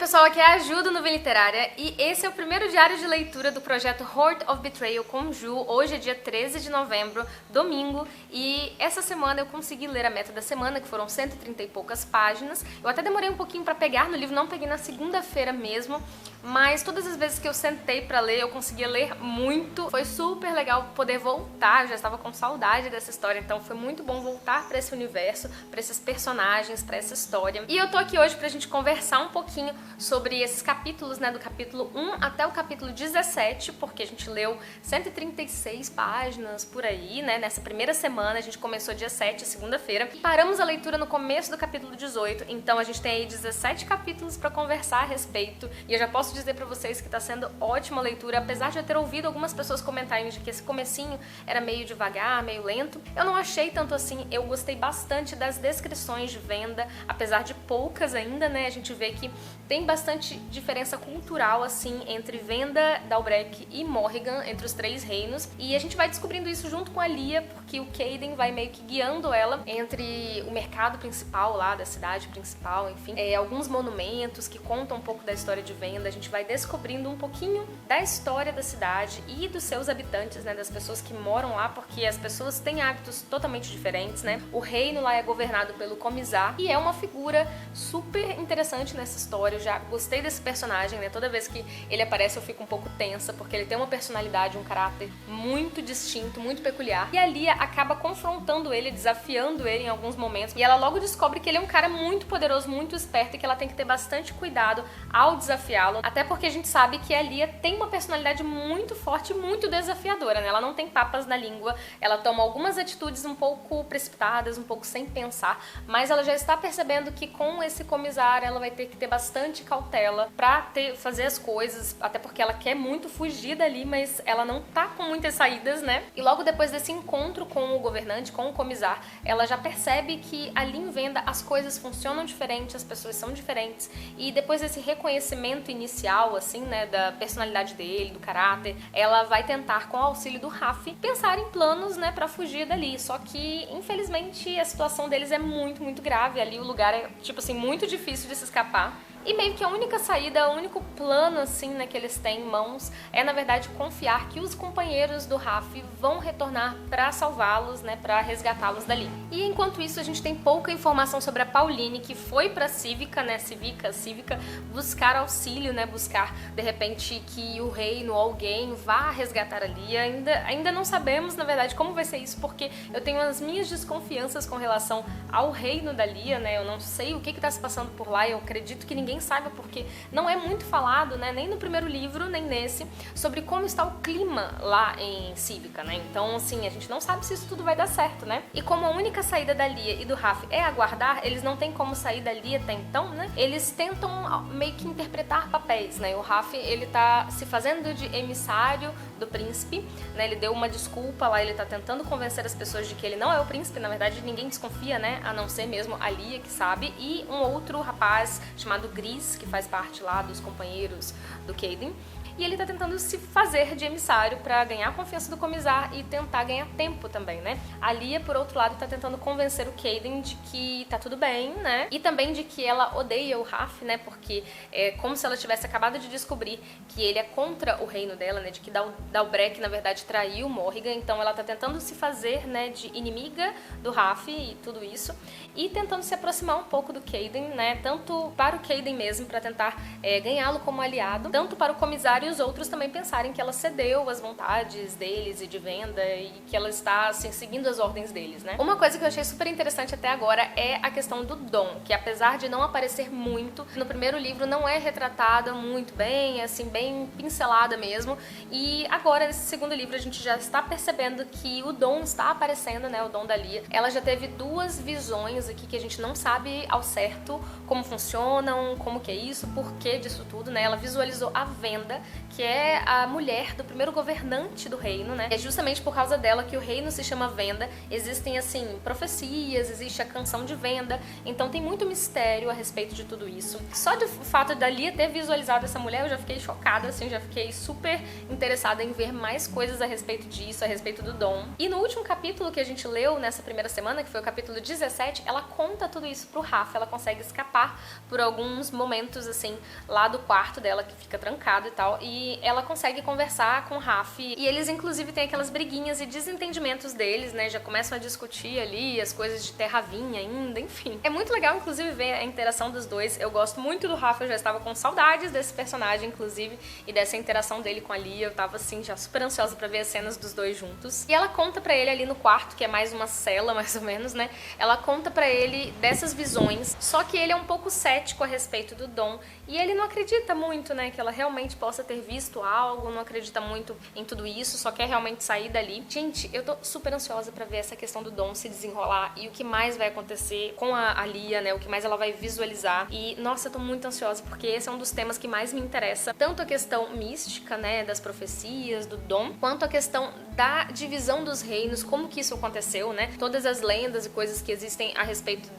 pessoal, aqui é a Ju do Nuvem Literária e esse é o primeiro diário de leitura do projeto Heart of Betrayal com Ju. Hoje é dia 13 de novembro, domingo, e essa semana eu consegui ler a meta da semana, que foram 130 e poucas páginas. Eu até demorei um pouquinho pra pegar no livro, não peguei na segunda-feira mesmo, mas todas as vezes que eu sentei pra ler, eu conseguia ler muito. Foi super legal poder voltar, eu já estava com saudade dessa história, então foi muito bom voltar pra esse universo, pra esses personagens, pra essa história. E eu tô aqui hoje pra gente conversar um pouquinho sobre esses capítulos, né, do capítulo 1 até o capítulo 17, porque a gente leu 136 páginas por aí, né, nessa primeira semana. A gente começou dia 7, segunda-feira, e paramos a leitura no começo do capítulo 18, então a gente tem aí 17 capítulos pra conversar a respeito, e eu já posso dizer pra vocês que tá sendo ótima a leitura, apesar de eu ter ouvido algumas pessoas comentarem de que esse comecinho era meio devagar, meio lento. Eu não achei tanto assim, eu gostei bastante das descrições de venda, apesar de poucas ainda, né, a gente vê que tem bastante diferença cultural, assim, entre Venda, Dalbrek e Morrigan, entre os três reinos, e a gente vai descobrindo isso junto com a Lia, porque o Kaden vai meio que guiando ela entre o mercado principal lá, da cidade principal, enfim, alguns monumentos que contam um pouco da história de Venda. A gente vai descobrindo um pouquinho da história da cidade e dos seus habitantes, né, das pessoas que moram lá, porque as pessoas têm hábitos totalmente diferentes, né. O reino lá é governado pelo Comisar, e é uma figura super interessante nessa história. Eu já gostei desse personagem, né? Toda vez que ele aparece eu fico um pouco tensa, porque ele tem uma personalidade, um caráter muito distinto, muito peculiar. E a Lia acaba confrontando ele, desafiando ele em alguns momentos. E ela logo descobre que ele é um cara muito poderoso, muito esperto, e que ela tem que ter bastante cuidado ao desafiá-lo. Até porque a gente sabe que a Lia tem uma personalidade muito forte e muito desafiadora, né? Ela não tem papas na língua, ela toma algumas atitudes um pouco precipitadas, um pouco sem pensar, mas ela já está percebendo que com esse Comisar ela vai ter que ter bastante cautela pra fazer as coisas, até porque ela quer muito fugir dali, mas ela não tá com muitas saídas, né? E logo depois desse encontro com o governante, com o Comisar, ela já percebe que ali em Venda as coisas funcionam diferente, as pessoas são diferentes, e depois desse reconhecimento inicial, assim, né, da personalidade dele, do caráter, ela vai tentar, com o auxílio do Raf, pensar em planos, né, pra fugir dali. Só que, infelizmente, a situação deles é muito, muito grave. Ali o lugar é, tipo assim, muito difícil de se escapar. E meio que a única saída, o único plano, assim, né, que eles têm em mãos é, na verdade, confiar que os companheiros do Raf vão retornar pra salvá-los, né, pra resgatá-los dali. E enquanto isso, a gente tem pouca informação sobre a Pauline, que foi pra Cívica, né, Cívica, buscar auxílio, né, buscar, de repente, que o reino ou alguém vá resgatar a Lia. Ainda não sabemos, na verdade, como vai ser isso, porque eu tenho as minhas desconfianças com relação ao reino da Lia, né, eu não sei o que tá se passando por lá, eu acredito que ninguém saiba, porque não é muito falado, né, nem no primeiro livro, nem nesse, sobre como está o clima lá em Cívica, né, então, assim, a gente não sabe se isso tudo vai dar certo, né, e como a única saída da Lia e do Raf é aguardar, eles não têm como sair da Lia até então, né, eles tentam meio que interpretar papéis, né, o Raf, ele tá se fazendo de emissário do príncipe, né, ele deu uma desculpa lá, ele tá tentando convencer as pessoas de que ele não é o príncipe, na verdade ninguém desconfia, né, a não ser mesmo a Lia que sabe, e um outro rapaz chamado Gris, que faz parte lá dos companheiros do Kaden, e ele tá tentando se fazer de emissário pra ganhar a confiança do Comisar e tentar ganhar tempo também, né? A Lia, por outro lado, tá tentando convencer o Kaden de que tá tudo bem, né? E também de que ela odeia o Raf, né? Porque é como se ela tivesse acabado de descobrir que ele é contra o reino dela, né? De que Dalbrek, na verdade, traiu Morrigan, então ela tá tentando se fazer, né, de inimiga do Raf e tudo isso, e tentando se aproximar um pouco do Kaden, né? Tanto para o Kaden mesmo, pra tentar ganhá-lo como aliado, tanto para o Comissário e os outros também pensarem que ela cedeu às vontades deles e de Venda e que ela está, assim, seguindo as ordens deles, né? Uma coisa que eu achei super interessante até agora é a questão do Dom, que apesar de não aparecer muito, no primeiro livro não é retratada muito bem, assim, bem pincelada mesmo, e agora nesse segundo livro a gente já está percebendo que o Dom está aparecendo, né, o Dom da Lia. Ela já teve duas visões aqui que a gente não sabe ao certo como funcionam, como que é isso, por que disso tudo, né? Ela visualizou a Venda que é a mulher do primeiro governante do reino, né? É justamente por causa dela que o reino se chama Venda. Existem, assim, profecias, existe a canção de Venda, então tem muito mistério a respeito de tudo isso. Só do fato da Lia ter visualizado essa mulher, eu já fiquei chocada, assim, já fiquei super interessada em ver mais coisas a respeito disso, a respeito do Dom. E no último capítulo que a gente leu nessa primeira semana, que foi o capítulo 17, ela conta tudo isso pro Rafa, ela consegue escapar por alguns momentos, assim, lá do quarto dela, que fica trancado e tal, e ela consegue conversar com o Rafa, e eles inclusive têm aquelas briguinhas e desentendimentos deles, né, já começam a discutir ali as coisas de Terra-vinha ainda, enfim. É muito legal, inclusive, ver a interação dos dois. Eu gosto muito do Rafa, eu já estava com saudades desse personagem, inclusive, e dessa interação dele com a Lia, eu tava, assim, já super ansiosa pra ver as cenas dos dois juntos. E ela conta pra ele ali no quarto, que é mais uma cela, mais ou menos, né, ela conta pra ele dessas visões, só que ele é um pouco cético a respeito do Dom, e ele não acredita muito, né, que ela realmente possa ter visto algo, não acredita muito em tudo isso, só quer realmente sair dali. Gente, eu tô super ansiosa pra ver essa questão do Dom se desenrolar e o que mais vai acontecer com a Lia, né, o que mais ela vai visualizar. E, nossa, eu tô muito ansiosa porque esse é um dos temas que mais me interessa, tanto a questão mística, né, das profecias, do Dom, quanto a questão da divisão dos reinos, como que isso aconteceu, né, todas as lendas e coisas que existem a respeito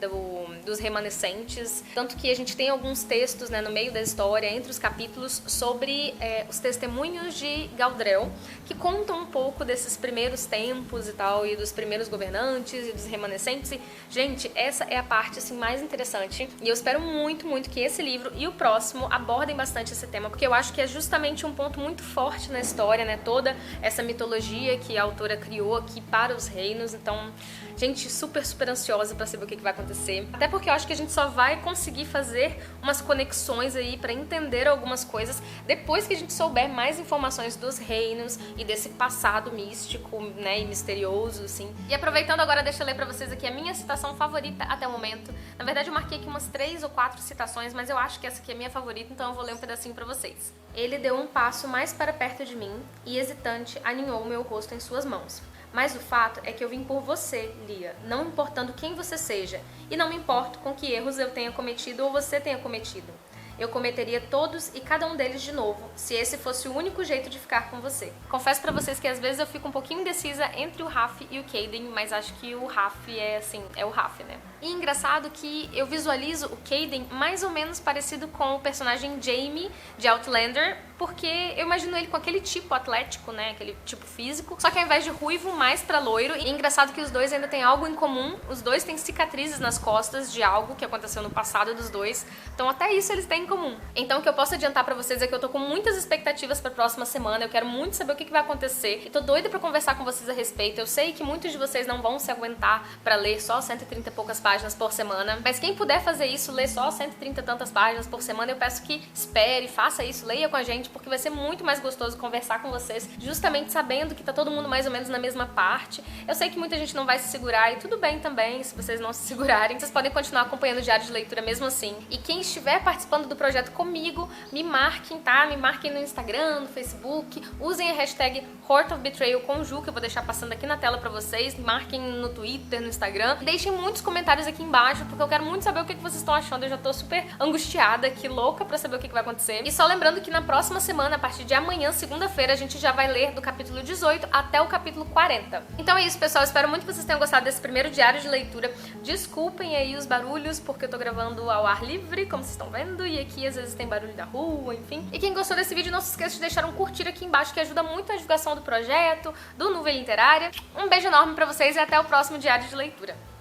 dos remanescentes, tanto que a gente tem alguns textos, né, no meio da história, entre os capítulos, sobre os testemunhos de Galdrel, que contam um pouco desses primeiros tempos e tal, e dos primeiros governantes e dos remanescentes. E, gente, essa é a parte, assim, mais interessante, e eu espero muito, muito que esse livro e o próximo abordem bastante esse tema, porque eu acho que é justamente um ponto muito forte na história, né, toda essa mitologia que a autora criou aqui para os reinos. Então, gente, super, super ansiosa pra saber o que vai acontecer. Até porque eu acho que a gente só vai conseguir fazer umas conexões aí pra entender algumas coisas depois que a gente souber mais informações dos reinos e desse passado místico, né, e misterioso, assim. E aproveitando agora, deixa eu ler pra vocês aqui a minha citação favorita até o momento. Na verdade, eu marquei aqui umas 3 ou 4 citações, mas eu acho que essa aqui é a minha favorita, então eu vou ler um pedacinho pra vocês. Ele deu um passo mais para perto de mim e, hesitante, aninhou meu rosto em suas mãos. Mas o fato é que eu vim por você, Lia, não importando quem você seja, e não me importo com que erros eu tenha cometido ou você tenha cometido. Eu cometeria todos e cada um deles de novo, se esse fosse o único jeito de ficar com você. Confesso pra vocês que às vezes eu fico um pouquinho indecisa entre o Raf e o Caden, mas acho que o Raf é, assim, é o Raf, né? E engraçado que eu visualizo o Caden mais ou menos parecido com o personagem Jamie de Outlander, porque eu imagino ele com aquele tipo atlético, né, aquele tipo físico, só que ao invés de ruivo, mais pra loiro. E é engraçado que os dois ainda têm algo em comum, os dois têm cicatrizes nas costas de algo que aconteceu no passado dos dois, então até isso eles têm em comum. Então o que eu posso adiantar pra vocês é que eu tô com muitas expectativas pra próxima semana, eu quero muito saber o que vai acontecer, e tô doida pra conversar com vocês a respeito. Eu sei que muitos de vocês não vão se aguentar pra ler só 130 e poucas páginas por semana, mas quem puder fazer isso, ler só 130 e tantas páginas por semana, eu peço que espere, faça isso, leia com a gente, porque vai ser muito mais gostoso conversar com vocês, justamente sabendo que tá todo mundo mais ou menos na mesma parte. Eu sei que muita gente não vai se segurar, e tudo bem também, se vocês não se segurarem, vocês podem continuar acompanhando o Diário de Leitura mesmo assim. E quem estiver participando do projeto comigo, me marquem, tá? Me marquem no Instagram, no Facebook, usem a hashtag Heart of Betrayal com Ju, que eu vou deixar passando aqui na tela pra vocês, marquem no Twitter, no Instagram, deixem muitos comentários aqui embaixo, porque eu quero muito saber o que vocês estão achando. Eu já tô super angustiada aqui, louca pra saber o que vai acontecer. E só lembrando que na próxima semana, a partir de amanhã, segunda-feira, a gente já vai ler do capítulo 18 até o capítulo 40. Então é isso, pessoal. Espero muito que vocês tenham gostado desse primeiro diário de leitura. Desculpem aí os barulhos, porque eu tô gravando ao ar livre, como vocês estão vendo, e aqui às vezes tem barulho da rua, enfim. E quem gostou desse vídeo, não se esqueça de deixar um curtir aqui embaixo, que ajuda muito a divulgação do projeto, do Nuvem Literária. Um beijo enorme pra vocês e até o próximo diário de leitura.